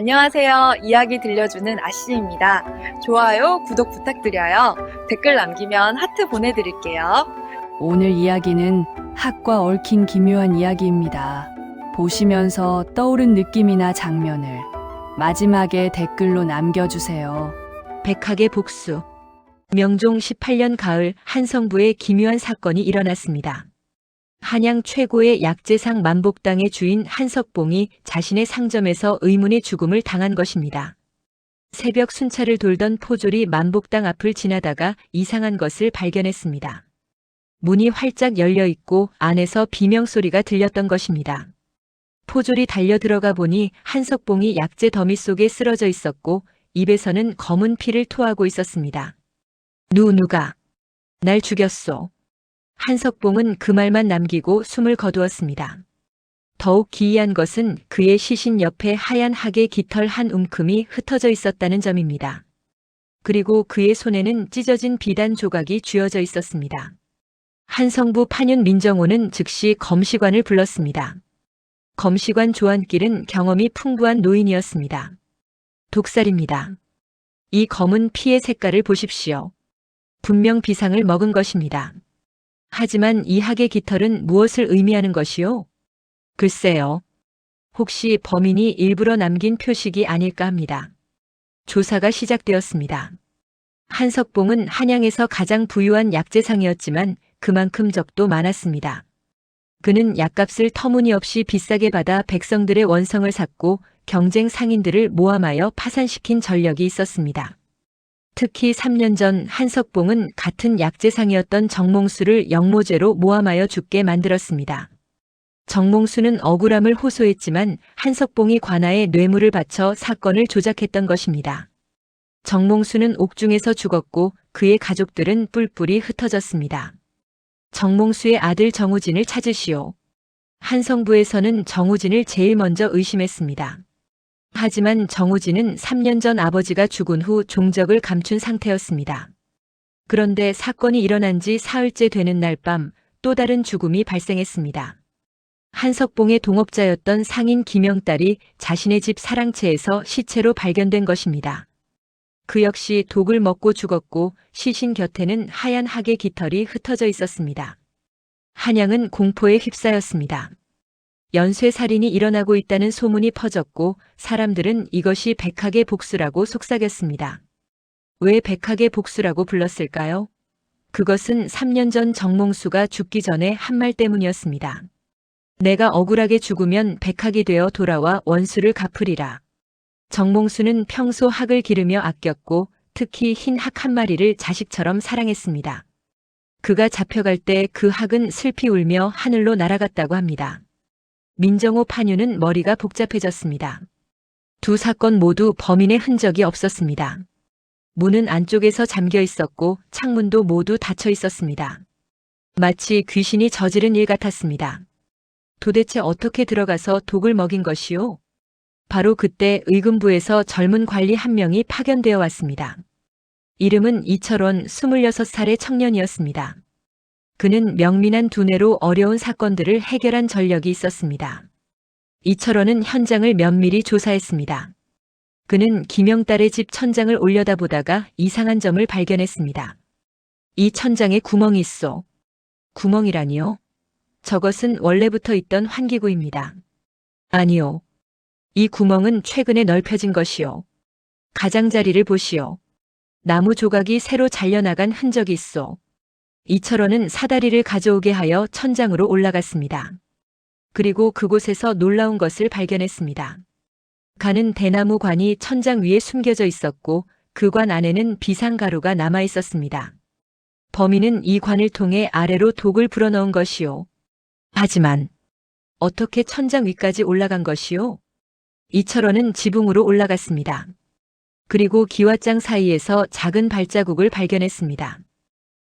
안녕하세요. 이야기 들려주는 아씨입니다. 좋아요, 구독 부탁드려요. 댓글 남기면 하트 보내드릴게요. 오늘 이야기는 학과 얽힌 기묘한 이야기입니다. 보시면서 떠오른 느낌이나 장면을 마지막에 댓글로 남겨주세요. 백학의 복수. 명종 18년 가을 한성부에 기묘한 사건이 일어났습니다. 한양 최고의 약재상 만복당의 주인 한석봉이 자신의 상점에서 의문의 죽음을 당한 것입니다. 새벽 순찰을 돌던 포졸이 만복당 앞을 지나다가 이상한 것을 발견했습니다. 문이 활짝 열려 있고 안에서 비명소리가 들렸던 것입니다. 포졸이 달려 들어가 보니 한석봉이 약재 더미 속에 쓰러져 있었고 입에서는 검은 피를 토하고 있었습니다. 누가 날 죽였소. 한석봉은 그 말만 남기고 숨을 거두었습니다. 더욱 기이한 것은 그의 시신 옆에 하얀 학의 깃털 한 움큼이 흩어져 있었다는 점입니다. 그리고 그의 손에는 찢어진 비단 조각이 쥐어져 있었습니다. 한성부 판윤 민정호는 즉시 검시관을 불렀습니다. 검시관 조한길은 경험이 풍부한 노인이었습니다. 독살입니다. 이 검은 피의 색깔을 보십시오. 분명 비상을 먹은 것입니다. 하지만 이 학의 깃털은 무엇을 의미하는 것이요? 글쎄요. 혹시 범인이 일부러 남긴 표식이 아닐까 합니다. 조사가 시작되었습니다. 한석봉은 한양에서 가장 부유한 약재상이었지만 그만큼 적도 많았습니다. 그는 약값을 터무니없이 비싸게 받아 백성들의 원성을 샀고 경쟁 상인들을 모함하여 파산시킨 전력이 있었습니다. 특히 3년 전 한석봉은 같은 약재상이었던 정몽수를 영모죄로 모함하여 죽게 만들었습니다. 정몽수는 억울함을 호소했지만 한석봉이 관아에 뇌물을 바쳐 사건을 조작했던 것입니다. 정몽수는 옥중에서 죽었고 그의 가족들은 뿔뿔이 흩어졌습니다. 정몽수의 아들 정우진을 찾으시오. 한성부에서는 정우진을 제일 먼저 의심했습니다. 하지만 정우진은 3년 전 아버지가 죽은 후 종적을 감춘 상태였습니다. 그런데 사건이 일어난 지 사흘째 되는 날 밤 또 다른 죽음이 발생했습니다. 한석봉의 동업자였던 상인 김영딸이 자신의 집 사랑채에서 시체로 발견된 것입니다. 그 역시 독을 먹고 죽었고 시신 곁에는 하얀 학의 깃털이 흩어져 있었습니다. 한양은 공포에 휩싸였습니다. 연쇄살인이 일어나고 있다는 소문이 퍼졌고 사람들은 이것이 백학의 복수라고 속삭였습니다. 왜 백학의 복수라고 불렀을까요? 그것은 3년 전 정몽수가 죽기 전에 한 말 때문이었습니다. 내가 억울하게 죽으면 백학이 되어 돌아와 원수를 갚으리라. 정몽수는 평소 학을 기르며 아꼈고 특히 흰 학 한 마리를 자식처럼 사랑했습니다. 그가 잡혀갈 때 그 학은 슬피 울며 하늘로 날아갔다고 합니다. 민정호 판유는 머리가 복잡해졌습니다. 두 사건 모두 범인의 흔적이 없었습니다. 문은 안쪽에서 잠겨 있었고 창문도 모두 닫혀 있었습니다. 마치 귀신이 저지른 일 같았습니다. 도대체 어떻게 들어가서 독을 먹인 것이요? 바로 그때 의금부에서 젊은 관리 한 명이 파견되어 왔습니다. 이름은 이철원 26살의 청년이었습니다. 그는 명민한 두뇌로 어려운 사건들을 해결한 전력이 있었습니다. 이철원은 현장을 면밀히 조사했습니다. 그는 김영딸의 집 천장을 올려다보다가 이상한 점을 발견했습니다. 이 천장에 구멍이 있어. 구멍이라니요? 저것은 원래부터 있던 환기구입니다. 아니요. 이 구멍은 최근에 넓혀진 것이요. 가장자리를 보시오. 나무 조각이 새로 잘려나간 흔적이 있어. 이철원은 사다리를 가져오게 하여 천장으로 올라갔습니다. 그리고 그곳에서 놀라운 것을 발견했습니다. 가는 대나무 관이 천장 위에 숨겨져 있었고 그 관 안에는 비상가루가 남아 있었습니다. 범인은 이 관을 통해 아래로 독을 불어넣은 것이요. 하지만 어떻게 천장 위까지 올라간 것이요? 이철원은 지붕으로 올라갔습니다. 그리고 기와장 사이에서 작은 발자국을 발견했습니다.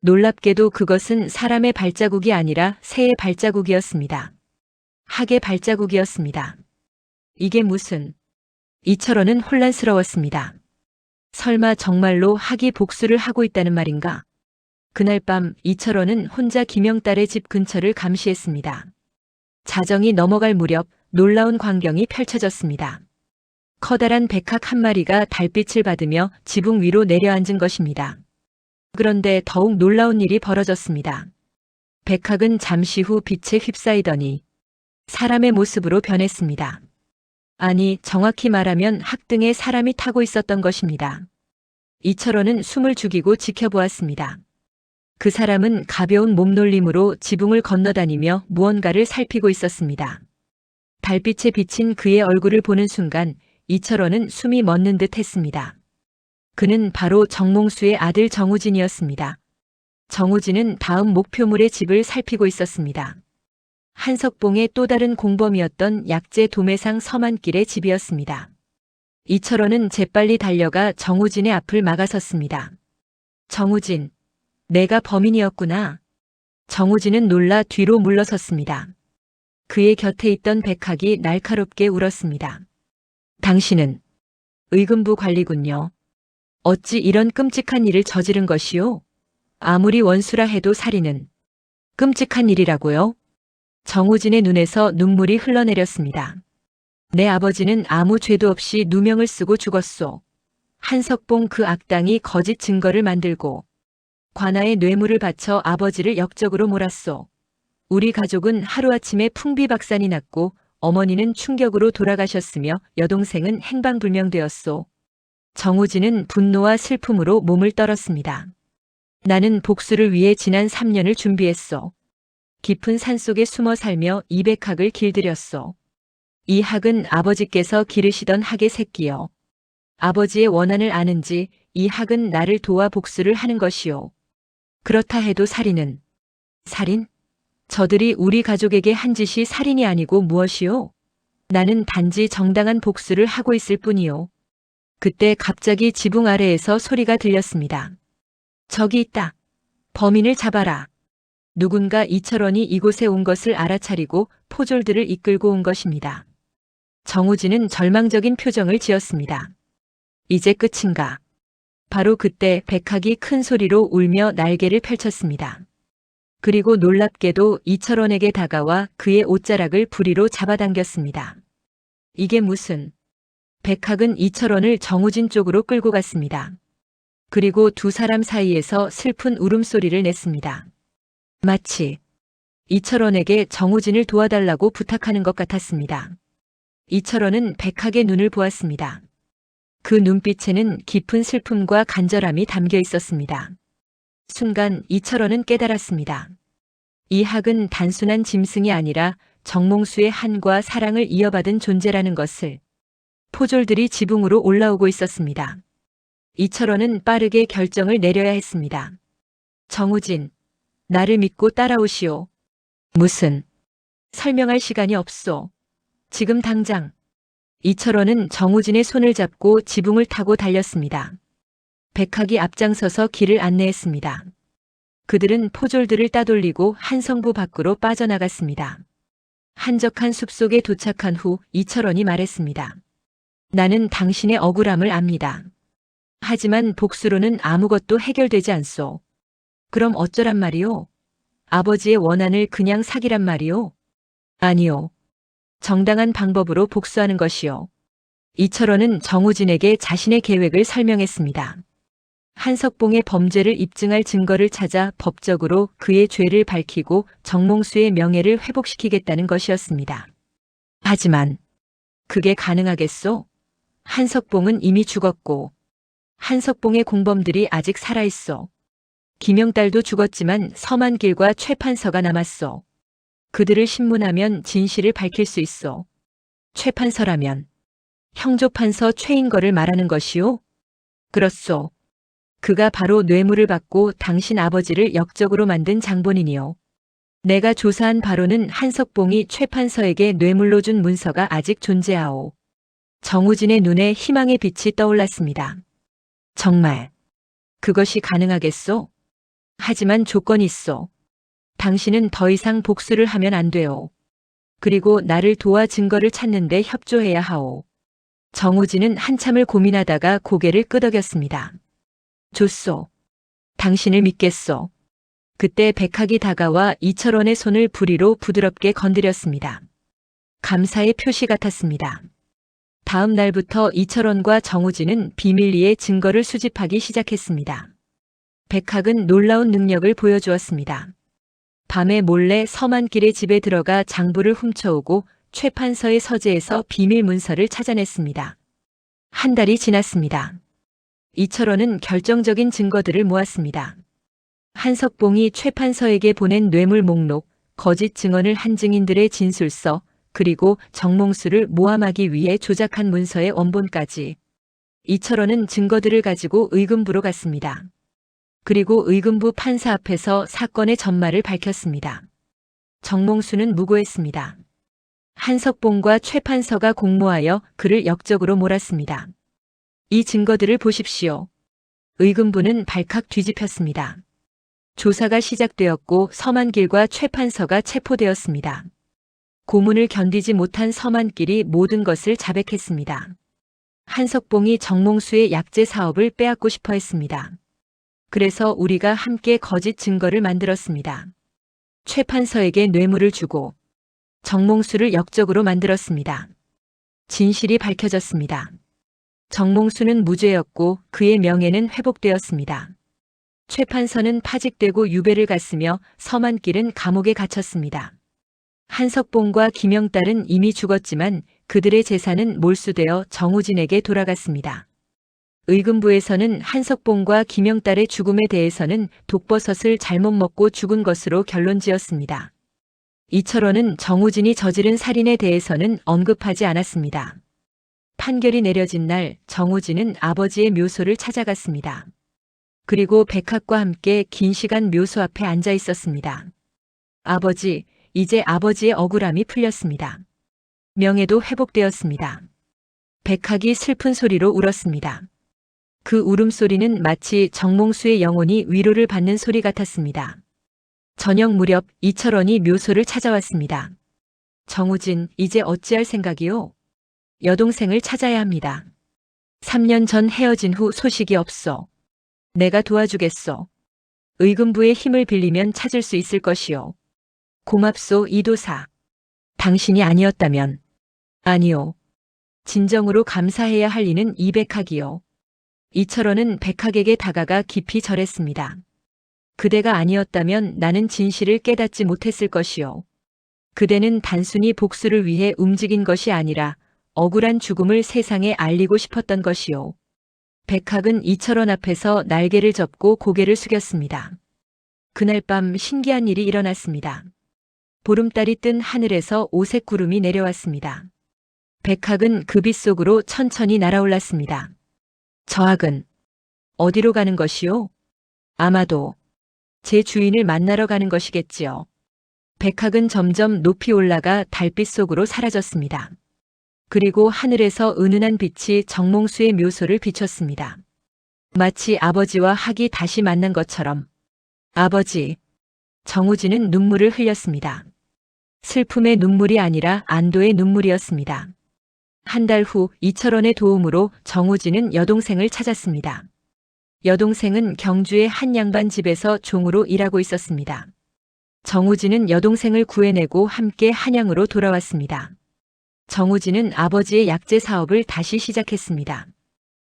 놀랍게도 그것은 사람의 발자국이 아니라 새의 발자국이었습니다. 학의 발자국이었습니다. 이게 무슨... 이철원은 혼란스러웠습니다. 설마 정말로 학이 복수를 하고 있다는 말인가? 그날 밤 이철원은 혼자 김영딸의 집 근처를 감시했습니다. 자정이 넘어갈 무렵 놀라운 광경이 펼쳐졌습니다. 커다란 백학 한 마리가 달빛을 받으며 지붕 위로 내려앉은 것입니다. 그런데 더욱 놀라운 일이 벌어졌습니다. 백학은 잠시 후 빛에 휩싸이더니 사람의 모습으로 변했습니다. 아니, 정확히 말하면 학 등에 사람이 타고 있었던 것입니다. 이철원은 숨을 죽이고 지켜보았습니다. 그 사람은 가벼운 몸놀림으로 지붕을 건너다니며 무언가를 살피고 있었습니다. 달빛에 비친 그의 얼굴을 보는 순간 이철원은 숨이 멎는 듯 했습니다. 그는 바로 정몽수의 아들 정우진이었습니다. 정우진은 다음 목표물의 집을 살피고 있었습니다. 한석봉의 또 다른 공범이었던 약재 도매상 서만길의 집이었습니다. 이철원은 재빨리 달려가 정우진의 앞을 막아섰습니다. 정우진, 내가 범인이었구나. 정우진은 놀라 뒤로 물러섰습니다. 그의 곁에 있던 백학이 날카롭게 울었습니다. 당신은 의금부 관리군요. 어찌 이런 끔찍한 일을 저지른 것이오? 아무리 원수라 해도 살인은 끔찍한 일이라고요? 정우진의 눈에서 눈물이 흘러내렸습니다. 내 아버지는 아무 죄도 없이 누명을 쓰고 죽었소. 한석봉 그 악당이 거짓 증거를 만들고 관아에 뇌물을 바쳐 아버지를 역적으로 몰았소. 우리 가족은 하루아침에 풍비박산이 났고 어머니는 충격으로 돌아가셨으며 여동생은 행방불명되었소. 정우진은 분노와 슬픔으로 몸을 떨었습니다. 나는 복수를 위해 지난 3년을 준비했소. 깊은 산속에 숨어 살며 이백학을 길들였소. 이 학은 아버지께서 기르시던 학의 새끼요. 아버지의 원한을 아는지 이 학은 나를 도와 복수를 하는 것이요. 그렇다 해도 살인은 살인? 저들이 우리 가족에게 한 짓이 살인이 아니고 무엇이요? 나는 단지 정당한 복수를 하고 있을 뿐이요. 그때 갑자기 지붕 아래에서 소리가 들렸습니다. 저기 있다. 범인을 잡아라. 누군가 이철원이 이곳에 온 것을 알아차리고 포졸들을 이끌고 온 것입니다. 정우진은 절망적인 표정을 지었습니다. 이제 끝인가? 바로 그때 백학이 큰 소리로 울며 날개를 펼쳤습니다. 그리고 놀랍게도 이철원에게 다가와 그의 옷자락을 부리로 잡아당겼습니다. 이게 무슨... 백학은 이철원을 정우진 쪽으로 끌고 갔습니다. 그리고 두 사람 사이에서 슬픈 울음소리를 냈습니다. 마치 이철원에게 정우진을 도와달라고 부탁하는 것 같았습니다. 이철원은 백학의 눈을 보았습니다. 그 눈빛에는 깊은 슬픔과 간절함이 담겨 있었습니다. 순간 이철원은 깨달았습니다. 이 학은 단순한 짐승이 아니라 정몽수의 한과 사랑을 이어받은 존재라는 것을. 포졸들이 지붕으로 올라오고 있었습니다. 이철원은 빠르게 결정을 내려야 했습니다. 정우진, 나를 믿고 따라오시오. 무슨? 설명할 시간이 없소. 지금 당장. 이철원은 정우진의 손을 잡고 지붕을 타고 달렸습니다. 백학이 앞장서서 길을 안내했습니다. 그들은 포졸들을 따돌리고 한성부 밖으로 빠져나갔습니다. 한적한 숲속에 도착한 후 이철원이 말했습니다. 나는 당신의 억울함을 압니다. 하지만 복수로는 아무것도 해결되지 않소. 그럼 어쩌란 말이오? 아버지의 원한을 그냥 사기란 말이오? 아니요. 정당한 방법으로 복수하는 것이요. 이철원은 정우진에게 자신의 계획을 설명했습니다. 한석봉의 범죄를 입증할 증거를 찾아 법적으로 그의 죄를 밝히고 정몽수의 명예를 회복시키겠다는 것이었습니다. 하지만 그게 가능하겠소? 한석봉은 이미 죽었고 한석봉의 공범들이 아직 살아있어. 김영달도 죽었지만 서만길과 최판서가 남았어. 그들을 신문하면 진실을 밝힐 수 있어. 최판서라면 형조판서 최인거를 말하는 것이오? 그렇소. 그가 바로 뇌물을 받고 당신 아버지를 역적으로 만든 장본인이요. 내가 조사한 바로는 한석봉이 최판서에게 뇌물로 준 문서가 아직 존재하오. 정우진의 눈에 희망의 빛이 떠올랐습니다. 정말 그것이 가능하겠소? 하지만 조건이 있어. 당신은 더 이상 복수를 하면 안 돼요. 그리고 나를 도와 증거를 찾는데 협조해야 하오. 정우진은 한참을 고민하다가 고개를 끄덕였습니다. 좋소. 당신을 믿겠소. 그때 백학이 다가와 이철원의 손을 부리로 부드럽게 건드렸습니다. 감사의 표시 같았습니다. 다음 날부터 이철원과 정우진은 비밀리에 증거를 수집하기 시작했습니다. 백학은 놀라운 능력을 보여주었습니다. 밤에 몰래 서만길의 집에 들어가 장부를 훔쳐오고 최판서의 서재에서 비밀 문서를 찾아냈습니다. 한 달이 지났습니다. 이철원은 결정적인 증거들을 모았습니다. 한석봉이 최판서에게 보낸 뇌물 목록, 거짓 증언을 한 증인들의 진술서, 그리고 정몽수를 모함하기 위해 조작한 문서의 원본까지. 이철원은 증거들을 가지고 의금부로 갔습니다. 그리고 의금부 판사 앞에서 사건의 전말을 밝혔습니다. 정몽수는 무고했습니다. 한석봉과 최판서가 공모하여 그를 역적으로 몰았습니다. 이 증거들을 보십시오. 의금부는 발칵 뒤집혔습니다. 조사가 시작되었고 서만길과 최판서가 체포되었습니다. 고문을 견디지 못한 서만길이 모든 것을 자백했습니다. 한석봉이 정몽수의 약재 사업을 빼앗고 싶어 했습니다. 그래서 우리가 함께 거짓 증거를 만들었습니다. 최판서에게 뇌물을 주고 정몽수를 역적으로 만들었습니다. 진실이 밝혀졌습니다. 정몽수는 무죄였고 그의 명예는 회복되었습니다. 최판서는 파직되고 유배를 갔으며 서만길은 감옥에 갇혔습니다. 한석봉과 김영달은 이미 죽었지만 그들의 재산은 몰수되어 정우진에게 돌아갔습니다. 의금부에서는 한석봉과 김영달의 죽음에 대해서는 독버섯을 잘못 먹고 죽은 것으로 결론지었습니다. 이철원은 정우진이 저지른 살인에 대해서는 언급하지 않았습니다. 판결이 내려진 날 정우진은 아버지의 묘소를 찾아갔습니다. 그리고 백학과 함께 긴 시간 묘소 앞에 앉아 있었습니다. 아버지, 이제 아버지의 억울함이 풀렸습니다. 명예도 회복되었습니다. 백학이 슬픈 소리로 울었습니다. 그 울음소리는 마치 정몽수의 영혼이 위로를 받는 소리 같았습니다. 저녁 무렵 이철원이 묘소를 찾아왔습니다. 정우진, 이제 어찌할 생각이요? 여동생을 찾아야 합니다. 3년 전 헤어진 후 소식이 없어. 내가 도와주겠소. 의금부의 힘을 빌리면 찾을 수 있을 것이요. 고맙소, 이도사. 당신이 아니었다면. 아니요. 진정으로 감사해야 할 이는 이백학이요. 이철원은 백학에게 다가가 깊이 절했습니다. 그대가 아니었다면 나는 진실을 깨닫지 못했을 것이요. 그대는 단순히 복수를 위해 움직인 것이 아니라 억울한 죽음을 세상에 알리고 싶었던 것이요. 백학은 이철원 앞에서 날개를 접고 고개를 숙였습니다. 그날 밤 신기한 일이 일어났습니다. 보름달이 뜬 하늘에서 오색 구름이 내려왔습니다. 백학은 그 빛 속으로 천천히 날아올랐습니다. 저학은 어디로 가는 것이요? 아마도 제 주인을 만나러 가는 것이겠지요. 백학은 점점 높이 올라가 달빛 속으로 사라졌습니다. 그리고 하늘에서 은은한 빛이 정몽수의 묘소를 비췄습니다. 마치 아버지와 학이 다시 만난 것처럼. 아버지. 정우진은 눈물을 흘렸습니다. 슬픔의 눈물이 아니라 안도의 눈물이었습니다. 한 달 후 이철원의 도움으로 정우진은 여동생을 찾았습니다. 여동생은 경주의 한 양반 집에서 종으로 일하고 있었습니다. 정우진은 여동생을 구해내고 함께 한양으로 돌아왔습니다. 정우진은 아버지의 약재 사업을 다시 시작했습니다.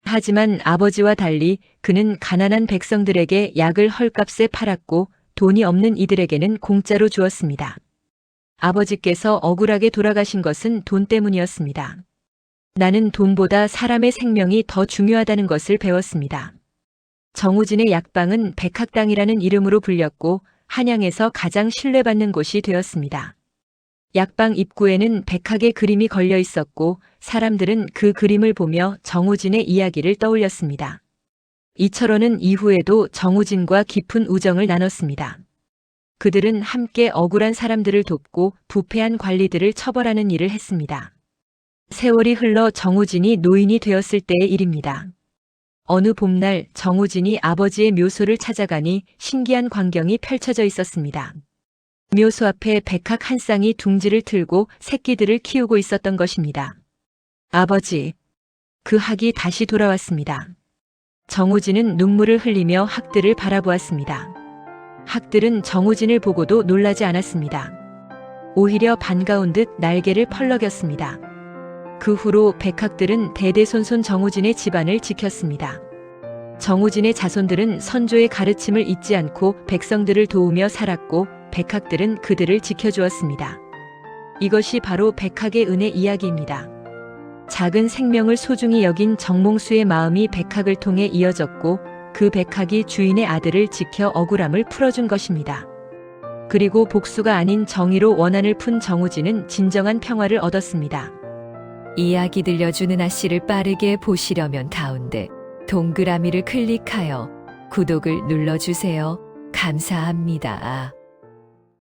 하지만 아버지와 달리 그는 가난한 백성들에게 약을 헐값에 팔았고 돈이 없는 이들에게는 공짜로 주었습니다. 아버지께서 억울하게 돌아가신 것은 돈 때문이었습니다. 나는 돈보다 사람의 생명이 더 중요하다는 것을 배웠습니다. 정우진의 약방은 백학당이라는 이름으로 불렸고 한양에서 가장 신뢰받는 곳이 되었습니다. 약방 입구에는 백학의 그림이 걸려 있었고 사람들은 그 그림을 보며 정우진의 이야기를 떠올렸습니다. 이철원은 이후에도 정우진과 깊은 우정을 나눴습니다. 그들은 함께 억울한 사람들을 돕고 부패한 관리들을 처벌하는 일을 했습니다. 세월이 흘러 정우진이 노인이 되었을 때의 일입니다. 어느 봄날 정우진이 아버지의 묘소를 찾아가니 신기한 광경이 펼쳐져 있었습니다. 묘소 앞에 백학 한 쌍이 둥지를 틀고 새끼들을 키우고 있었던 것입니다. 아버지, 그 학이 다시 돌아왔습니다. 정우진은 눈물을 흘리며 학들을 바라보았습니다. 학들은 정우진을 보고도 놀라지 않았습니다. 오히려 반가운 듯 날개를 펄럭였습니다. 그 후로 백학들은 대대손손 정우진의 집안을 지켰습니다. 정우진의 자손들은 선조의 가르침을 잊지 않고 백성들을 도우며 살았고 백학들은 그들을 지켜주었습니다. 이것이 바로 백학의 은혜 이야기입니다. 작은 생명을 소중히 여긴 정몽수의 마음이 백학을 통해 이어졌고 그 백학이 주인의 아들을 지켜 억울함을 풀어준 것입니다. 그리고 복수가 아닌 정의로 원한을 푼 정우진은 진정한 평화를 얻었습니다. 이야기 들려주는 아씨를 빠르게 보시려면 가운데 동그라미를 클릭하여 구독을 눌러주세요. 감사합니다.